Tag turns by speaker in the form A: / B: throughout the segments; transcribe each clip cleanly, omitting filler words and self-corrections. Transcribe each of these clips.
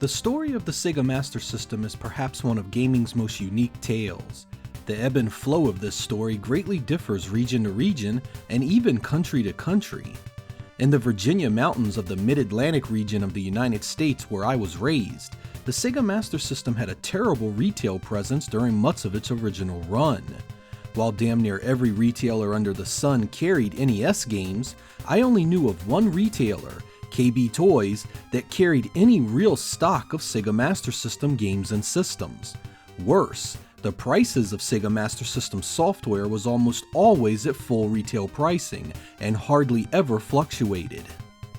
A: The story of the Sega Master System is perhaps one of gaming's most unique tales. The ebb and flow of this story greatly differs region to region and even country to country. In the Virginia mountains of the mid-Atlantic region of the United States where I was raised, the Sega Master System had a terrible retail presence during much of its original run. While damn near every retailer under the sun carried NES games, I only knew of one retailer, KB Toys, that carried any real stock of Sega Master System games and systems. Worse, the prices of Sega Master System software was almost always at full retail pricing and hardly ever fluctuated.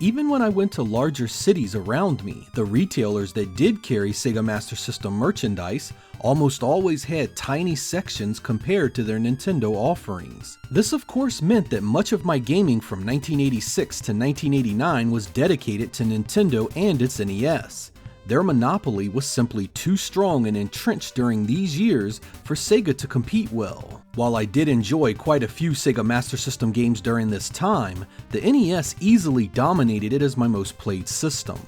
A: Even when I went to larger cities around me, the retailers that did carry Sega Master System merchandise almost always had tiny sections compared to their Nintendo offerings. This of course meant that much of my gaming from 1986 to 1989 was dedicated to Nintendo and its NES. Their monopoly was simply too strong and entrenched during these years for Sega to compete well. While I did enjoy quite a few Sega Master System games during this time, the NES easily dominated it as my most played system.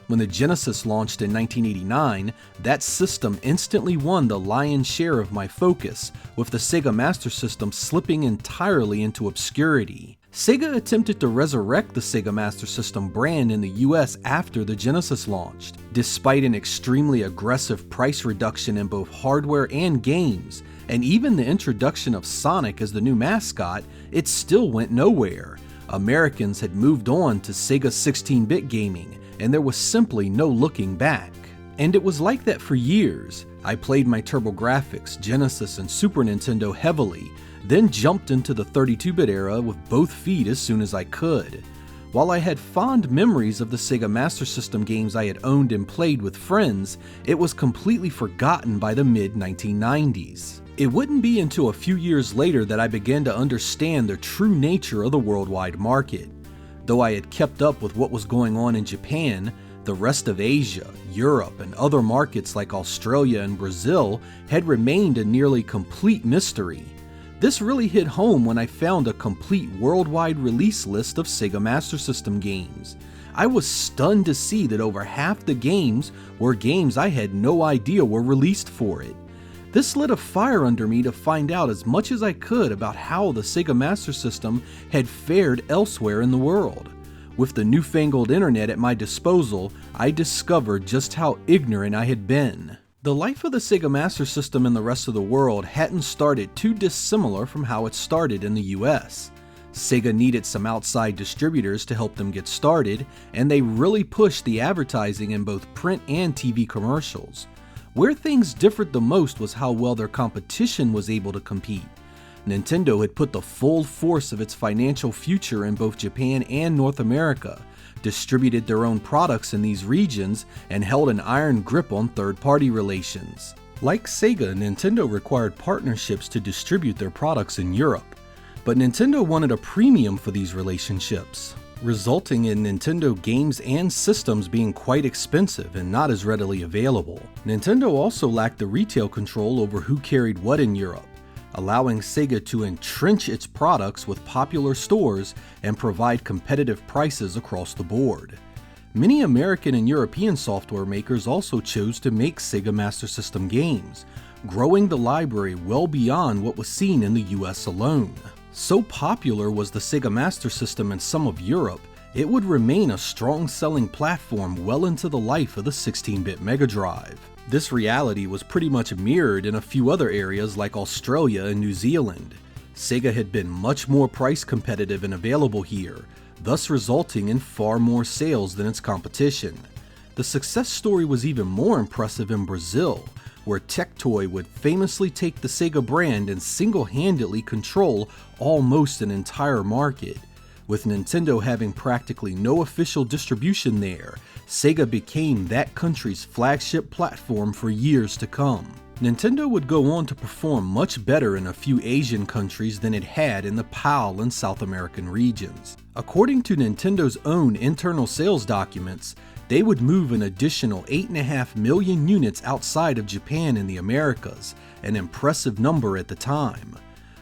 A: When the Genesis launched in 1989, that system instantly won the lion's share of my focus, with the Sega Master System slipping entirely into obscurity. Sega attempted to resurrect the Sega Master System brand in the US after the Genesis launched. Despite an extremely aggressive price reduction in both hardware and games, and even the introduction of Sonic as the new mascot, it still went nowhere. Americans had moved on to Sega 16-bit gaming, and there was simply no looking back. And it was like that for years. I played my TurboGrafx, Genesis, and Super Nintendo heavily, then jumped into the 32-bit era with both feet as soon as I could. While I had fond memories of the Sega Master System games I had owned and played with friends, it was completely forgotten by the mid-1990s. It wouldn't be until a few years later that I began to understand the true nature of the worldwide market. Though I had kept up with what was going on in Japan, the rest of Asia, Europe, and other markets like Australia and Brazil had remained a nearly complete mystery. This really hit home when I found a complete worldwide release list of Sega Master System games. I was stunned to see that over half the games were games I had no idea were released for it. This lit a fire under me to find out as much as I could about how the Sega Master System had fared elsewhere in the world. With the newfangled internet at my disposal, I discovered just how ignorant I had been. The life of the Sega Master System in the rest of the world hadn't started too dissimilar from how it started in the US. Sega needed some outside distributors to help them get started, and they really pushed the advertising in both print and TV commercials. Where things differed the most was how well their competition was able to compete. Nintendo had put the full force of its financial future in both Japan and North America, distributed their own products in these regions, and held an iron grip on third-party relations. Like Sega, Nintendo required partnerships to distribute their products in Europe, but Nintendo wanted a premium for these relationships, resulting in Nintendo games and systems being quite expensive and not as readily available. Nintendo also lacked the retail control over who carried what in Europe, allowing Sega to entrench its products with popular stores and provide competitive prices across the board. Many American and European software makers also chose to make Sega Master System games, growing the library well beyond what was seen in the US alone. So popular was the Sega Master System in some of Europe, it would remain a strong selling platform well into the life of the 16-bit Mega Drive. This reality was pretty much mirrored in a few other areas like Australia and New Zealand. Sega had been much more price competitive and available here, thus resulting in far more sales than its competition. The success story was even more impressive in Brazil, where Tectoy would famously take the Sega brand and single-handedly control almost an entire market. With Nintendo having practically no official distribution there, Sega became that country's flagship platform for years to come. Nintendo would go on to perform much better in a few Asian countries than it had in the PAL and South American regions. According to Nintendo's own internal sales documents, they would move an additional 8.5 million units outside of Japan and the Americas, an impressive number at the time.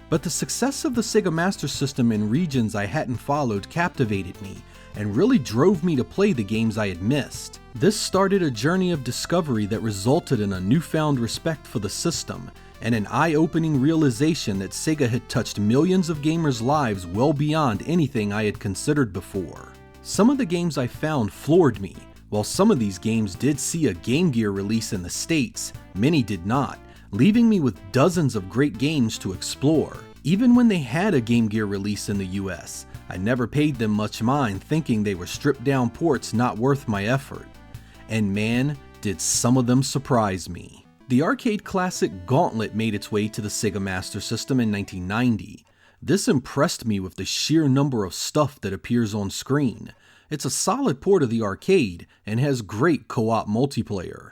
A: But the success of the Sega Master System in regions I hadn't followed captivated me, and really drove me to play the games I had missed. This started a journey of discovery that resulted in a newfound respect for the system, and an eye-opening realization that Sega had touched millions of gamers' lives well beyond anything I had considered before. Some of the games I found floored me. While some of these games did see a Game Gear release in the States, many did not, leaving me with dozens of great games to explore. Even when they had a Game Gear release in the US, I never paid them much mind, thinking they were stripped down ports not worth my effort. And man, did some of them surprise me. The arcade classic Gauntlet made its way to the Sega Master System in 1990. This impressed me with the sheer number of stuff that appears on screen. It's a solid port of the arcade and has great co-op multiplayer.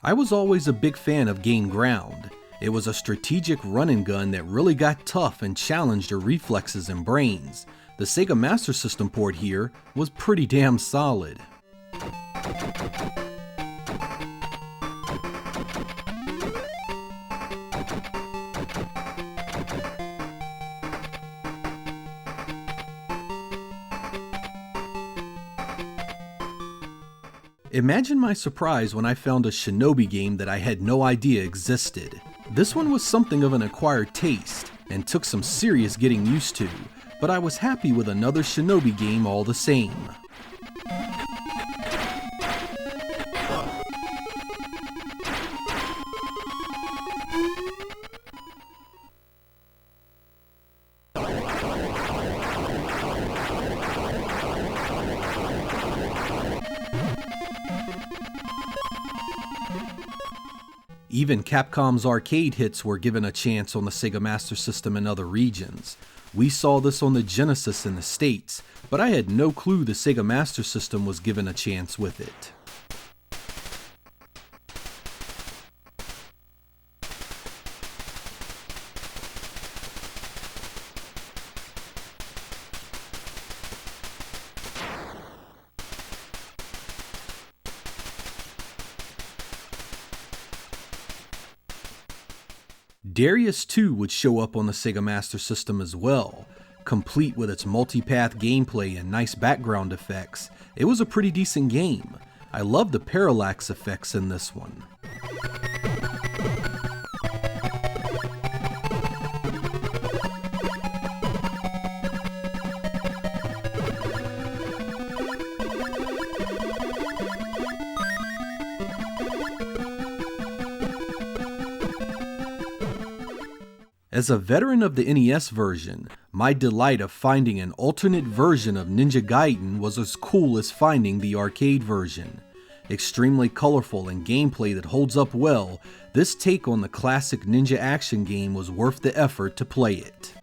A: I was always a big fan of Gain Ground. It was a strategic run and gun that really got tough and challenged your reflexes and brains. The Sega Master System port here was pretty damn solid. Imagine my surprise when I found a Shinobi game that I had no idea existed. This one was something of an acquired taste, and took some serious getting used to, but I was happy with another Shinobi game all the same. Even Capcom's arcade hits were given a chance on the Sega Master System in other regions. We saw this on the Genesis in the States, but I had no clue the Sega Master System was given a chance with it. Darrius 2 would show up on the Sega Master System as well. Complete with its multipath gameplay and nice background effects, it was a pretty decent game. I love the parallax effects in this one. As a veteran of the NES version, my delight of finding an alternate version of Ninja Gaiden was as cool as finding the arcade version. Extremely colorful and gameplay that holds up well, this take on the classic ninja action game was worth the effort to play it.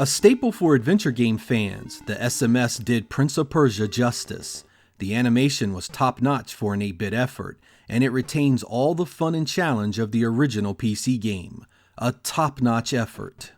A: A staple for adventure game fans, the SMS did Prince of Persia justice. The animation was top-notch for an 8-bit effort, and it retains all the fun and challenge of the original PC game. A top-notch effort.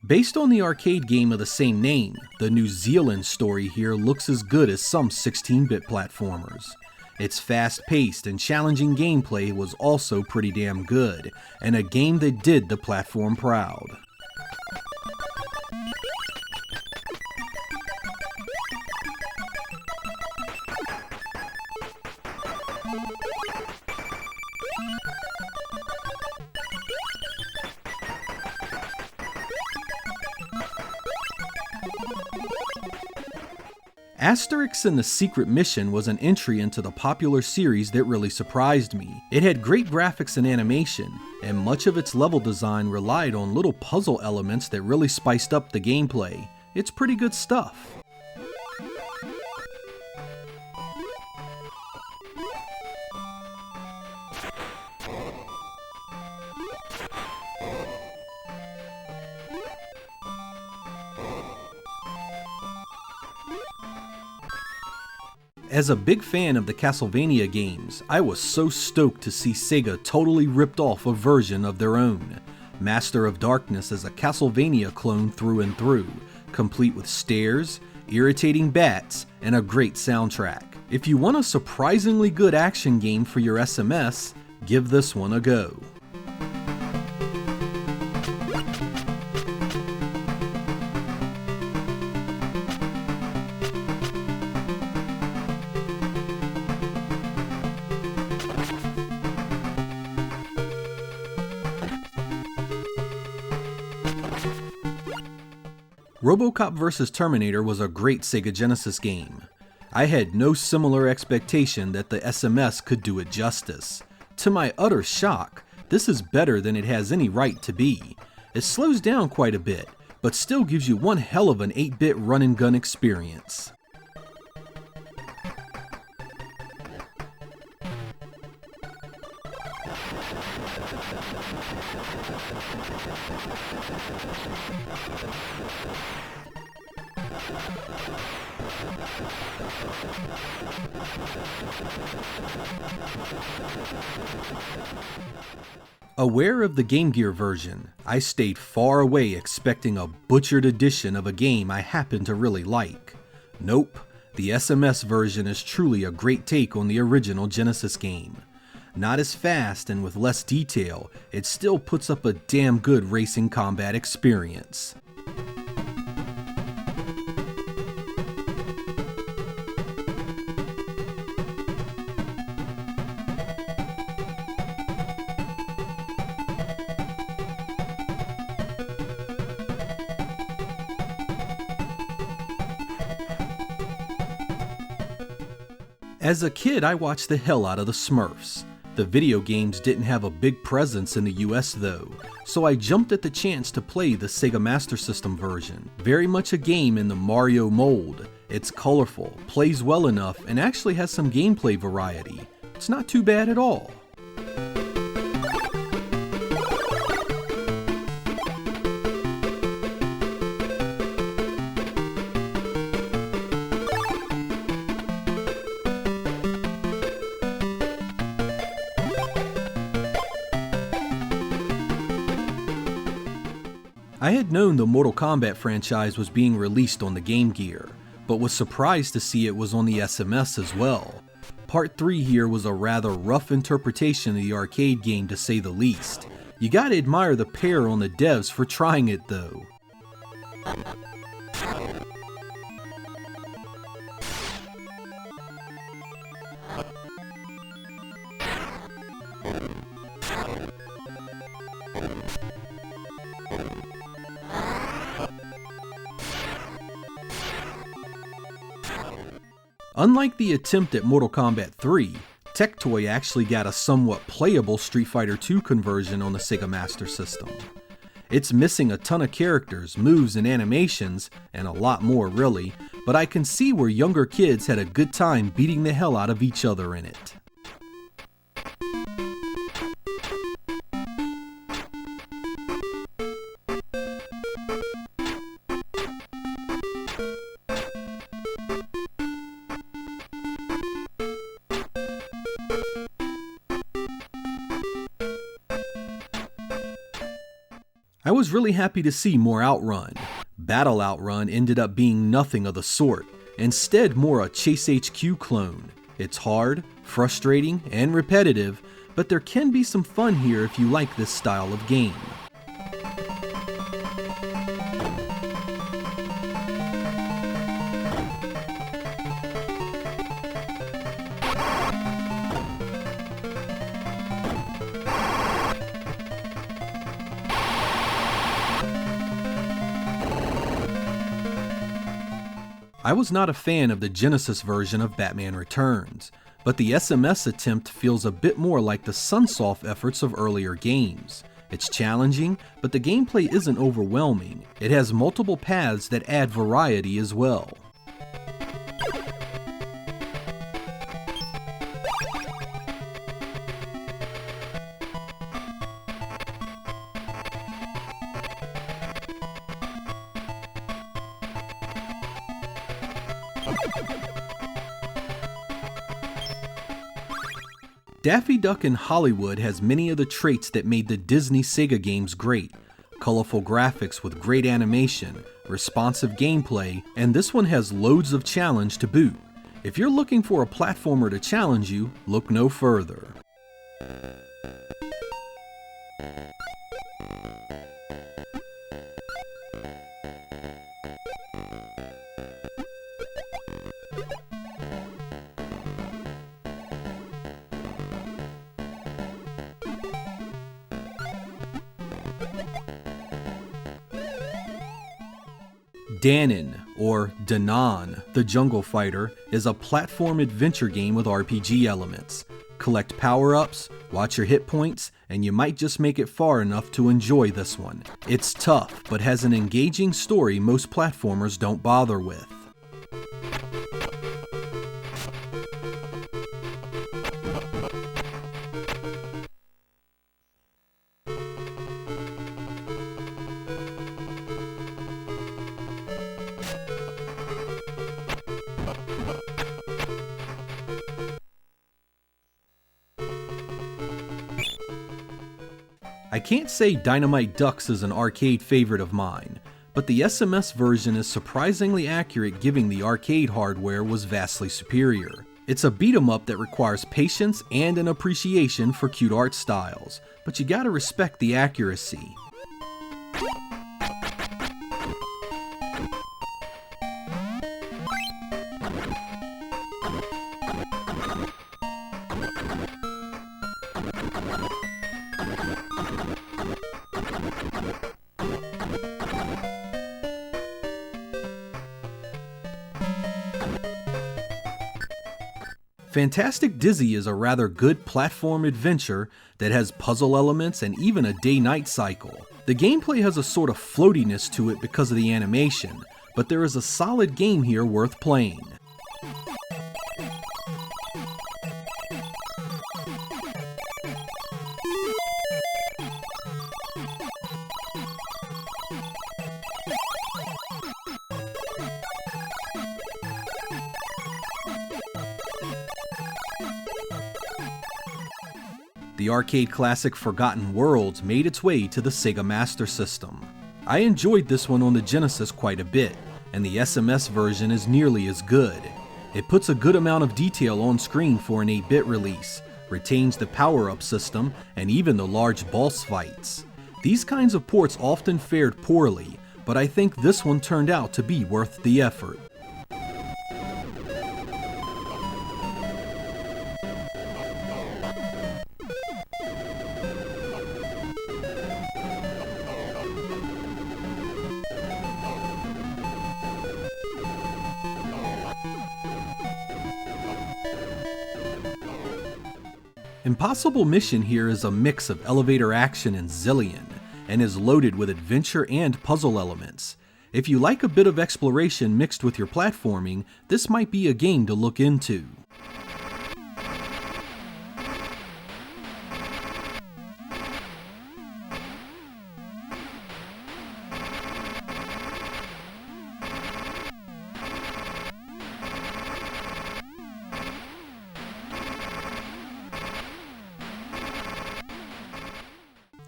A: Based on the arcade game of the same name, the New Zealand story here looks as good as some 16-bit platformers. Its fast-paced and challenging gameplay was also pretty damn good, and a game that did the platform proud. Asterix and the Secret Mission was an entry into the popular series that really surprised me. It had great graphics and animation, and much of its level design relied on little puzzle elements that really spiced up the gameplay. It's pretty good stuff. As a big fan of the Castlevania games, I was so stoked to see Sega totally ripped off a version of their own. Master of Darkness is a Castlevania clone through and through, complete with stairs, irritating bats, and a great soundtrack. If you want a surprisingly good action game for your SMS, give this one a go. Robocop vs. Terminator was a great Sega Genesis game. I had no similar expectation that the SMS could do it justice. To my utter shock, this is better than it has any right to be. It slows down quite a bit, but still gives you one hell of an 8-bit run-and-gun experience. Aware of the Game Gear version, I stayed far away expecting a butchered edition of a game I happen to really like. Nope, the SMS version is truly a great take on the original Genesis game. Not as fast and with less detail, it still puts up a damn good racing combat experience. As a kid, I watched the hell out of the Smurfs. The video games didn't have a big presence in the US though, so I jumped at the chance to play the Sega Master System version. Very much a game in the Mario mold. It's colorful, plays well enough, and actually has some gameplay variety. It's not too bad at all. I had known the Mortal Kombat franchise was being released on the Game Gear, but was surprised to see it was on the SMS as well. Part 3 here was a rather rough interpretation of the arcade game to say the least. You gotta admire the pair on the devs for trying it though. Unlike the attempt at Mortal Kombat 3, Tectoy actually got a somewhat playable Street Fighter II conversion on the Sega Master System. It's missing a ton of characters, moves, and animations, and a lot more really, but I can see where younger kids had a good time beating the hell out of each other in it. I was really happy to see more Outrun. Battle Outrun ended up being nothing of the sort, instead more a Chase HQ clone. It's hard, frustrating, and repetitive, but there can be some fun here if you like this style of game. I was not a fan of the Genesis version of Batman Returns, but the SMS attempt feels a bit more like the Sunsoft efforts of earlier games. It's challenging, but the gameplay isn't overwhelming. It has multiple paths that add variety as well. Daffy Duck in Hollywood has many of the traits that made the Disney Sega games great. Colorful graphics with great animation, responsive gameplay, and this one has loads of challenge to boot. If you're looking for a platformer to challenge you, look no further. Dannan, or Dannan, the Jungle Fighter, is a platform adventure game with RPG elements. Collect power-ups, watch your hit points, and you might just make it far enough to enjoy this one. It's tough, but has an engaging story most platformers don't bother with. I can't say Dynamite Ducks is an arcade favorite of mine, but the SMS version is surprisingly accurate given the arcade hardware was vastly superior. It's a beat-em-up that requires patience and an appreciation for cute art styles, but you gotta respect the accuracy. Fantastic Dizzy is a rather good platform adventure that has puzzle elements and even a day-night cycle. The gameplay has a sort of floatiness to it because of the animation, but there is a solid game here worth playing. The arcade classic Forgotten Worlds made its way to the Sega Master System. I enjoyed this one on the Genesis quite a bit, and the SMS version is nearly as good. It puts a good amount of detail on screen for an 8-bit release, retains the power-up system, and even the large boss fights. These kinds of ports often fared poorly, but I think this one turned out to be worth the effort. Impossible Mission here is a mix of elevator action and Zillion, and is loaded with adventure and puzzle elements. If you like a bit of exploration mixed with your platforming, this might be a game to look into.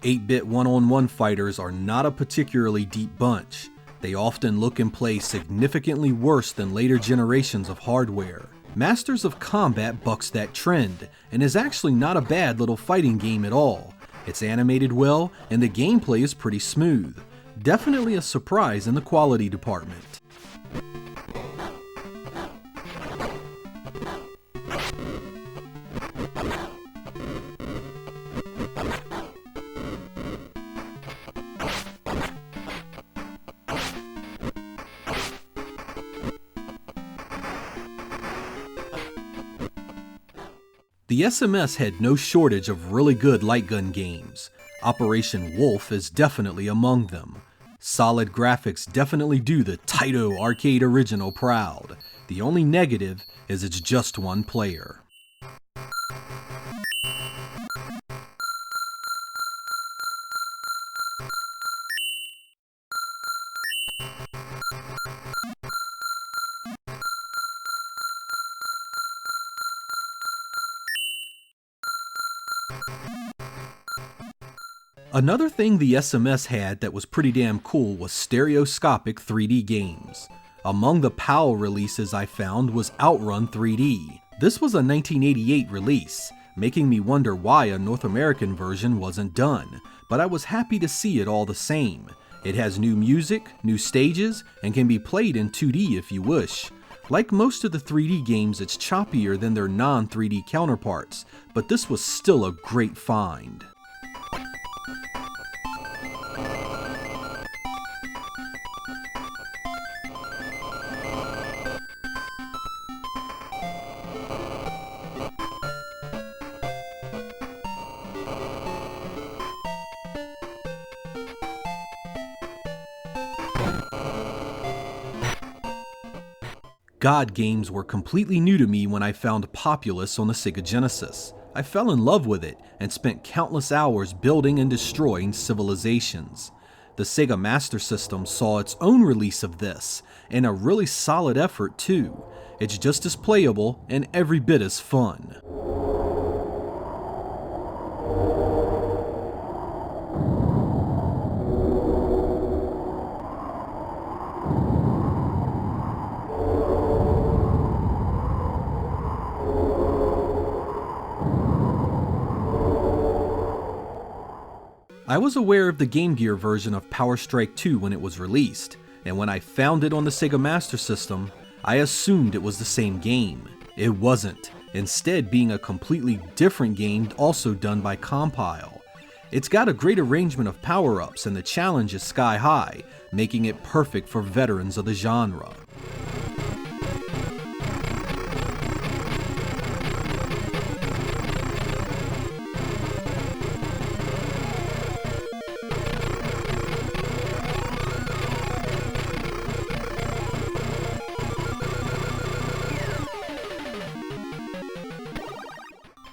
A: Eight-bit one-on-one fighters are not a particularly deep bunch. They often look and play significantly worse than later generations of hardware. Masters of Kombat bucks that trend, and is actually not a bad little fighting game at all. It's animated well, and the gameplay is pretty smooth. Definitely a surprise in the quality department. The SMS had no shortage of really good light gun games. Operation Wolf is definitely among them. Solid graphics definitely do the Taito arcade original proud. The only negative is it's just one player. Another thing the SMS had that was pretty damn cool was stereoscopic 3D games. Among the PAL releases I found was Outrun 3D. This was a 1988 release, making me wonder why a North American version wasn't done, but I was happy to see it all the same. It has new music, new stages, and can be played in 2D if you wish. Like most of the 3D games, it's choppier than their non-3D counterparts, but this was still a great find. God games were completely new to me when I found Populous on the Sega Genesis. I fell in love with it and spent countless hours building and destroying civilizations. The Sega Master System saw its own release of this, and a really solid effort too. It's just as playable and every bit as fun. I was aware of the Game Gear version of Power Strike 2 when it was released, and when I found it on the Sega Master System, I assumed it was the same game. It wasn't, instead being a completely different game also done by Compile. It's got a great arrangement of power-ups and the challenge is sky high, making it perfect for veterans of the genre.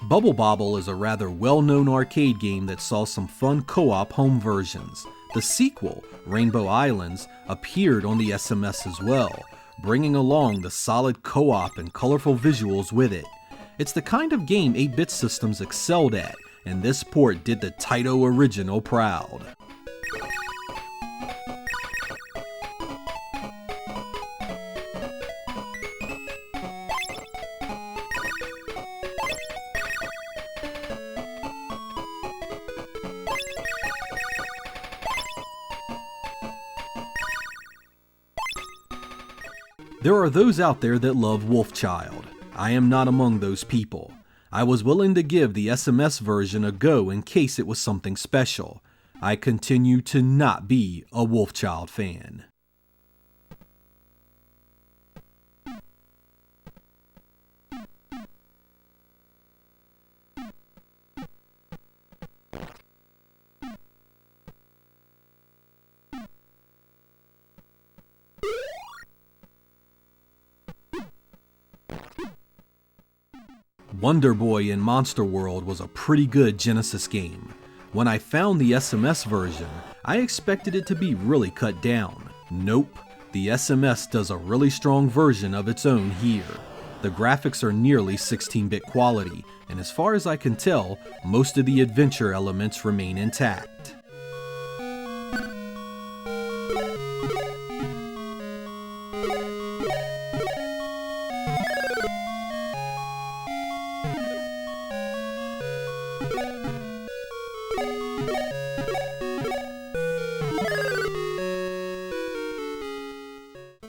A: Bubble Bobble is a rather well-known arcade game that saw some fun co-op home versions. The sequel, Rainbow Islands, appeared on the SMS as well, bringing along the solid co-op and colorful visuals with it. It's the kind of game 8-bit systems excelled at, and this port did the Taito original proud. There are those out there that love Wolfchild. I am not among those people. I was willing to give the SMS version a go in case it was something special. I continue to not be a Wolfchild fan. Wonder Boy in Monster World was a pretty good Genesis game. When I found the SMS version, I expected it to be really cut down. Nope, the SMS does a really strong version of its own here. The graphics are nearly 16-bit quality, and as far as I can tell, most of the adventure elements remain intact.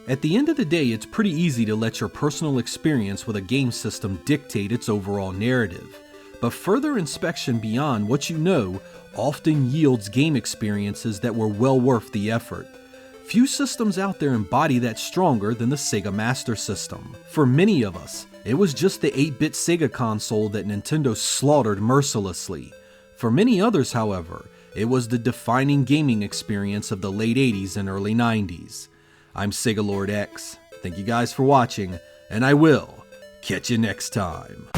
A: At the end of the day, it's pretty easy to let your personal experience with a game system dictate its overall narrative, but further inspection beyond what you know often yields game experiences that were well worth the effort. Few systems out there embody that stronger than the Sega Master System. For many of us, It was just the 8-bit Sega console that Nintendo slaughtered mercilessly. For many others, however, it was the defining gaming experience of the late 80s and early 90s. I'm Sega Lord X. Thank you guys for watching, and I will catch you next time.